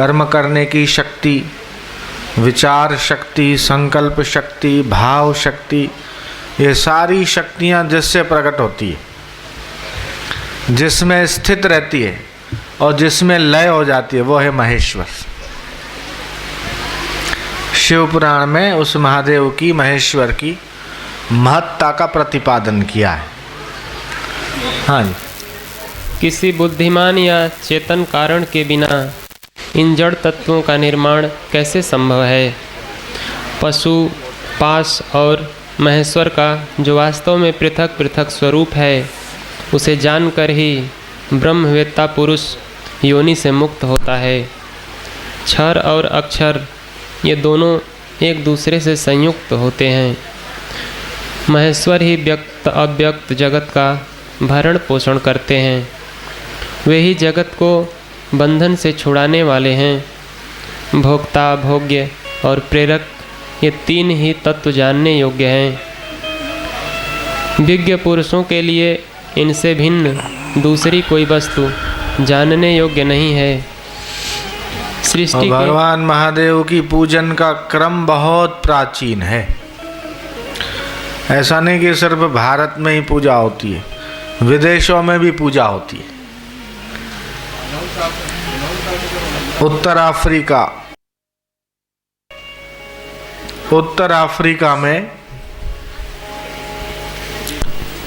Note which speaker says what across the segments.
Speaker 1: कर्म करने की शक्ति, विचार शक्ति, संकल्प शक्ति, भाव शक्ति, ये सारी शक्तियाँ जिससे प्रकट होती है, जिसमें स्थित रहती है और जिसमें लय हो जाती है, वो है महेश्वर। शिव पुराण में उस महादेव की, महेश्वर की महत्ता का प्रतिपादन किया है। हाँ जी।
Speaker 2: किसी बुद्धिमान या चेतन कारण के बिना इन जड़ तत्वों का निर्माण कैसे संभव है? पशु, पाश और महेश्वर का जो वास्तव में पृथक पृथक स्वरूप है, उसे जानकर ही ब्रह्मवेत्ता पुरुष योनि से मुक्त होता है। क्षर और अक्षर ये दोनों एक दूसरे से संयुक्त होते हैं। महेश्वर ही व्यक्त अव्यक्त जगत का भरण पोषण करते हैं। वे ही जगत को बंधन से छुड़ाने वाले हैं। भोक्ता, भोग्य और प्रेरक ये तीन ही तत्व जानने योग्य हैं। विज्ञ पुरुषों के लिए इनसे भिन्न दूसरी कोई वस्तु जानने योग्य नहीं है। सृष्टि
Speaker 1: और भगवान महादेव की पूजन का क्रम बहुत प्राचीन है। ऐसा नहीं कि सिर्फ भारत में ही पूजा होती है, विदेशों में भी पूजा होती है। उत्तर अफ्रीका में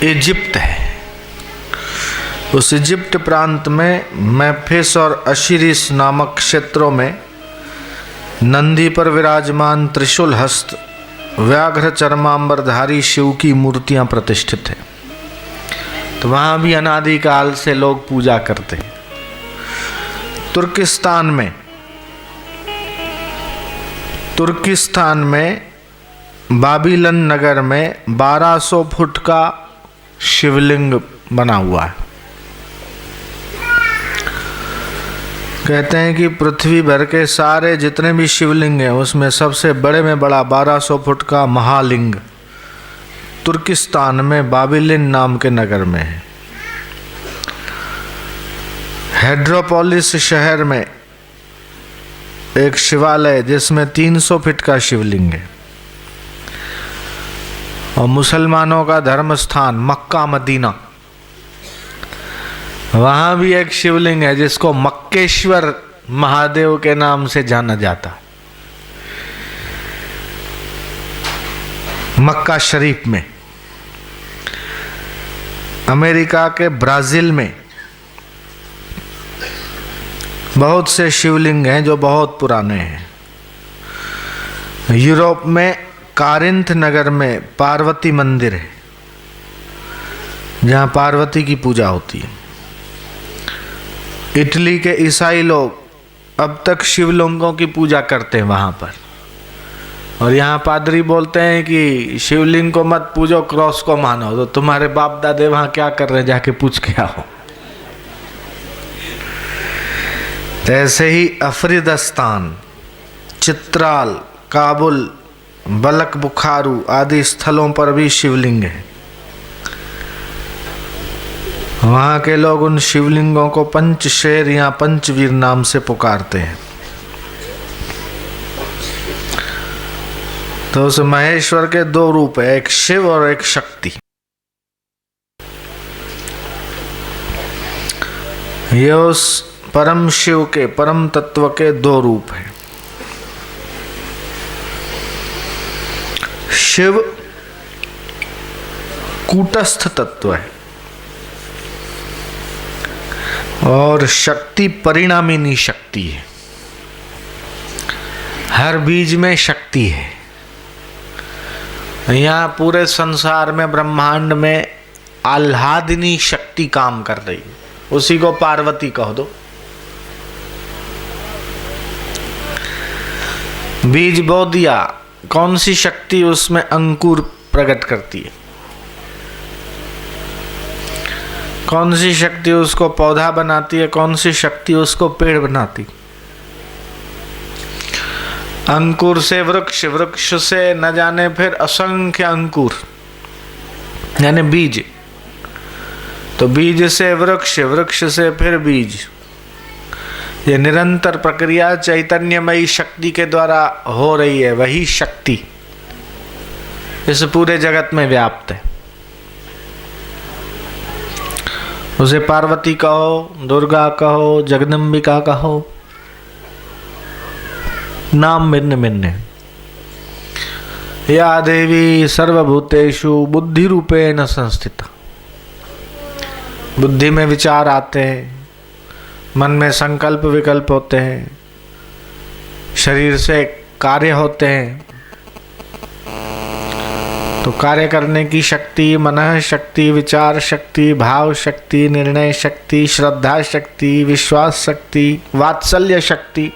Speaker 1: इजिप्ट है। उस इजिप्ट प्रांत में मेम्फिस और अशीरिस नामक क्षेत्रों में नंदी पर विराजमान त्रिशूल हस्त व्याघ्र चर्मांबरधारी शिव की मूर्तियां प्रतिष्ठित है। तो वहाँ भी अनादिकाल से लोग पूजा करते हैं। तुर्किस्तान में बाबिलन नगर में 1200 फुट का शिवलिंग बना हुआ है। कहते हैं कि पृथ्वी भर के सारे जितने भी शिवलिंग हैं उसमें सबसे बड़े में बड़ा 1200 फुट का महालिंग तुर्किस्तान में बाबिलिन नाम के नगर में है। हेड्रोपोलिस शहर में एक शिवालय जिसमें 300 फीट का शिवलिंग है। और मुसलमानों का धर्म स्थान मक्का मदीना, वहाँ भी एक शिवलिंग है जिसको मक्केश्वर महादेव के नाम से जाना जाता है। मक्का शरीफ में। अमेरिका के ब्राज़ील में बहुत से शिवलिंग हैं जो बहुत पुराने हैं। यूरोप में कारिंथ नगर में पार्वती मंदिर है जहाँ पार्वती की पूजा होती है। इटली के ईसाई लोग अब तक शिवलिंगों की पूजा करते हैं वहाँ पर। और यहाँ पादरी बोलते हैं कि शिवलिंग को मत पूजो, क्रॉस को मानो। तो तुम्हारे बाप दादे वहाँ क्या कर रहे हैं, जाके पूछ के आओ। ऐसे ही अफरीदस्तान, चित्राल, काबुल, बलक बुखारू आदि स्थलों पर भी शिवलिंग है। वहाँ के लोग उन शिवलिंगों को पंचशेर या पंचवीर नाम से पुकारते हैं। तो उस महेश्वर के दो रूप है, एक शिव और एक शक्ति। ये उस परम शिव के, परम तत्व के दो रूप हैं। शिव कूटस्थ तत्व है और शक्ति परिणामिनी शक्ति है। हर बीज में शक्ति है। यहाँ पूरे संसार में, ब्रह्मांड में आह्लादिनी शक्ति काम कर रही है। उसी को पार्वती कह दो। बीज बो दिया, कौन सी शक्ति उसमें अंकुर प्रकट करती है? कौन सी शक्ति उसको पौधा बनाती है? कौन सी शक्ति उसको पेड़ बनाती? अंकुर से वृक्ष, वृक्ष से न जाने फिर असंख्य अंकुर यानी बीज। तो बीज से वृक्ष, वृक्ष से फिर बीज। ये निरंतर प्रक्रिया चैतन्यमयी शक्ति के द्वारा हो रही है। वही शक्ति इस पूरे जगत में व्याप्त है। उसे पार्वती कहो, दुर्गा कहो, जगदम्बिका कहो, नाम भिन्न भिन्न है। या देवी सर्वभूतेषु बुद्धि रूपेण संस्थिता। बुद्धि में विचार आते हैं, मन में संकल्प विकल्प होते हैं, शरीर से कार्य होते हैं। तो कार्य करने की शक्ति, मनः शक्ति, विचार शक्ति, भाव शक्ति, निर्णय शक्ति, श्रद्धा शक्ति, विश्वास शक्ति, वात्सल्य शक्ति,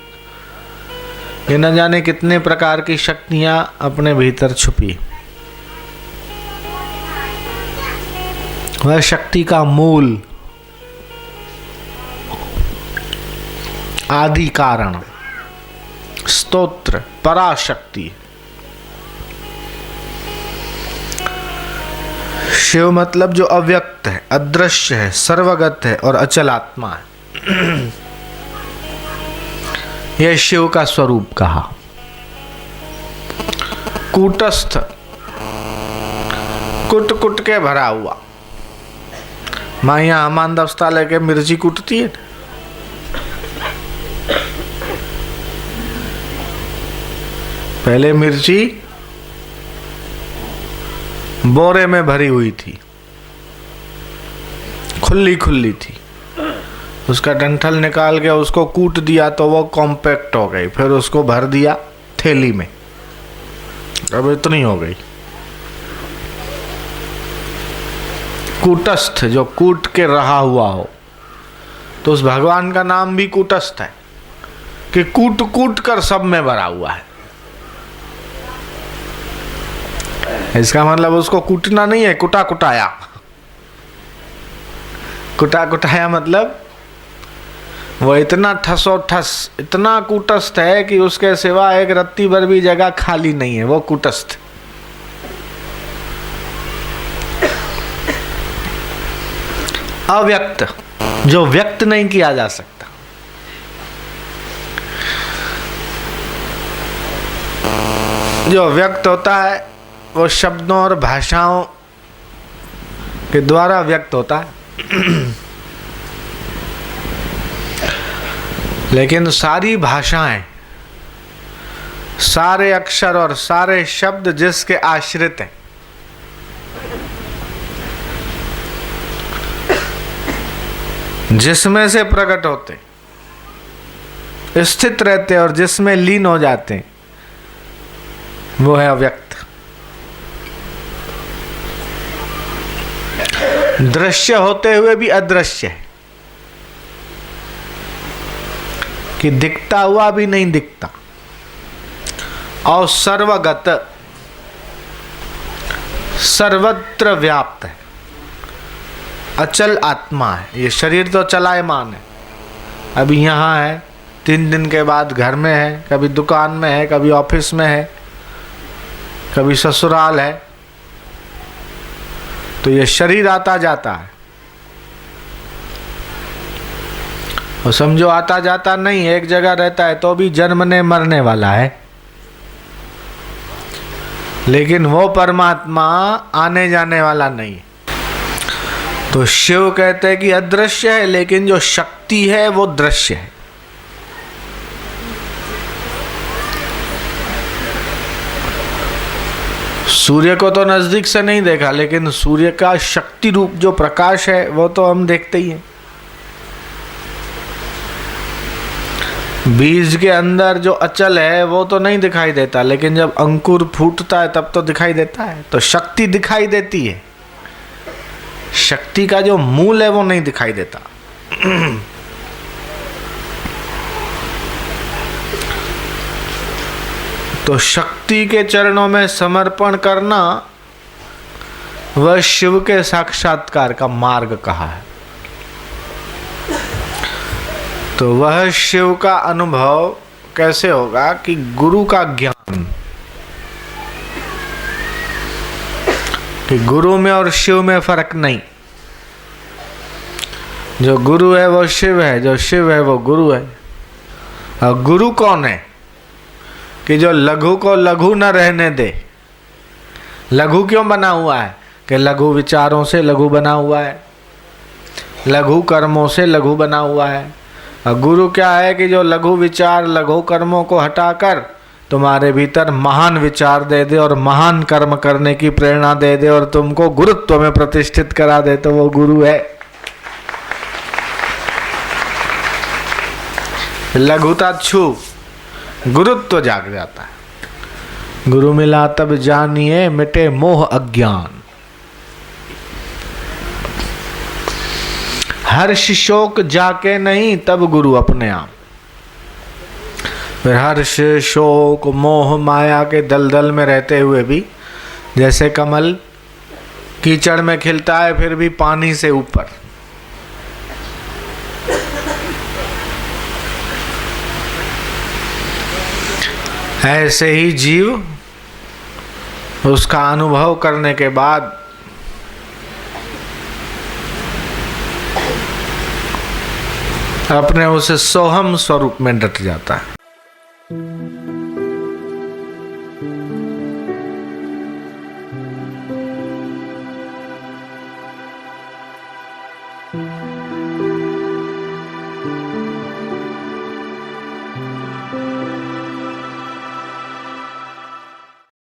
Speaker 1: ये न जाने कितने प्रकार की शक्तियां अपने भीतर छुपी। वह शक्ति का मूल, आदि कारण, स्तोत्र, पराशक्ति। शिव मतलब जो अव्यक्त है, अदृश्य है, सर्वगत है और अचल आत्मा है। यह शिव का स्वरूप कहा। कूटस्थ, कुट कुट के भरा हुआ। माँ यहाँ हमान दस्ता लेके मिर्ची कूटती है। पहले मिर्ची बोरे में भरी हुई थी, खुली खुली थी। उसका डंठल निकाल के उसको कूट दिया तो वो कॉम्पैक्ट हो गई। फिर उसको भर दिया थैली में, अब इतनी हो गई। कूटस्थ, जो कूट के रहा हुआ हो। तो उस भगवान का नाम भी कूटस्थ है कि कूट कूट कर सब में भरा हुआ है। इसका मतलब उसको कूटना नहीं है, कुटा कुटाया। कुटा कुटाया मतलब वो इतना ठसोठस, इतना कूटस्थ है कि उसके सिवा एक रत्ती भर भी जगह खाली नहीं है। वो कूटस्थ। अव्यक्त, जो व्यक्त नहीं किया जा सकता। जो व्यक्त होता है वो शब्दों और भाषाओं के द्वारा व्यक्त होता है। लेकिन सारी भाषाएं, सारे अक्षर और सारे शब्द जिसके आश्रित हैं, जिसमें से प्रकट होते, स्थित रहते और जिसमें लीन हो जाते, वो है अव्यक्त। दृश्य होते हुए भी अदृश्य है, कि दिखता हुआ भी नहीं दिखता। और सर्वगत, सर्वत्र व्याप्त है, अचल आत्मा है। ये शरीर तो चलायमान है, अभी यहाँ है, 3 दिन के बाद घर में है, कभी दुकान में है, कभी ऑफिस में है, कभी ससुराल है। तो ये शरीर आता जाता है। और समझो आता जाता नहीं, एक जगह रहता है तो भी जन्मने मरने वाला है। लेकिन वो परमात्मा आने जाने वाला नहीं है। तो शिव कहते हैं कि अदृश्य है, लेकिन जो शक्ति है वो दृश्य है। सूर्य को तो नजदीक से नहीं देखा, लेकिन सूर्य का शक्ति रूप जो प्रकाश है वो तो हम देखते ही हैं। बीज के अंदर जो अचल है वो तो नहीं दिखाई देता, लेकिन जब अंकुर फूटता है तब तो दिखाई देता है। तो शक्ति दिखाई देती है, शक्ति का जो मूल है वो नहीं दिखाई देता। तो शक्ति के चरणों में समर्पण करना वह शिव के साक्षात्कार का मार्ग कहा है। तो वह शिव का अनुभव कैसे होगा कि गुरु का ज्ञान, कि गुरु में और शिव में फर्क नहीं। जो गुरु है वो शिव है, जो शिव है वो गुरु है। और गुरु कौन है कि जो लघु को लघु न रहने दे। लघु क्यों बना हुआ है कि लघु विचारों से लघु बना हुआ है, लघु कर्मों से लघु बना हुआ है। और गुरु क्या है कि जो लघु विचार लघु कर्मों को हटाकर तुम्हारे भीतर महान विचार दे दे और महान कर्म करने की प्रेरणा दे दे और तुमको गुरुत्व में प्रतिष्ठित करा दे, तो वो गुरु है। लघुता छू, गुरुत्व जाग जाता है। गुरु मिला तब जानिए मिटे मोह अज्ञान। हर्ष शोक जाके नहीं तब गुरु अपने आप। फिर हर्ष शोक मोह माया के दलदल में रहते हुए भी, जैसे कमल कीचड़ में खिलता है फिर भी पानी से ऊपर, ऐसे ही जीव उसका अनुभव करने के बाद अपने उस सोहम स्वरूप में डट जाता है।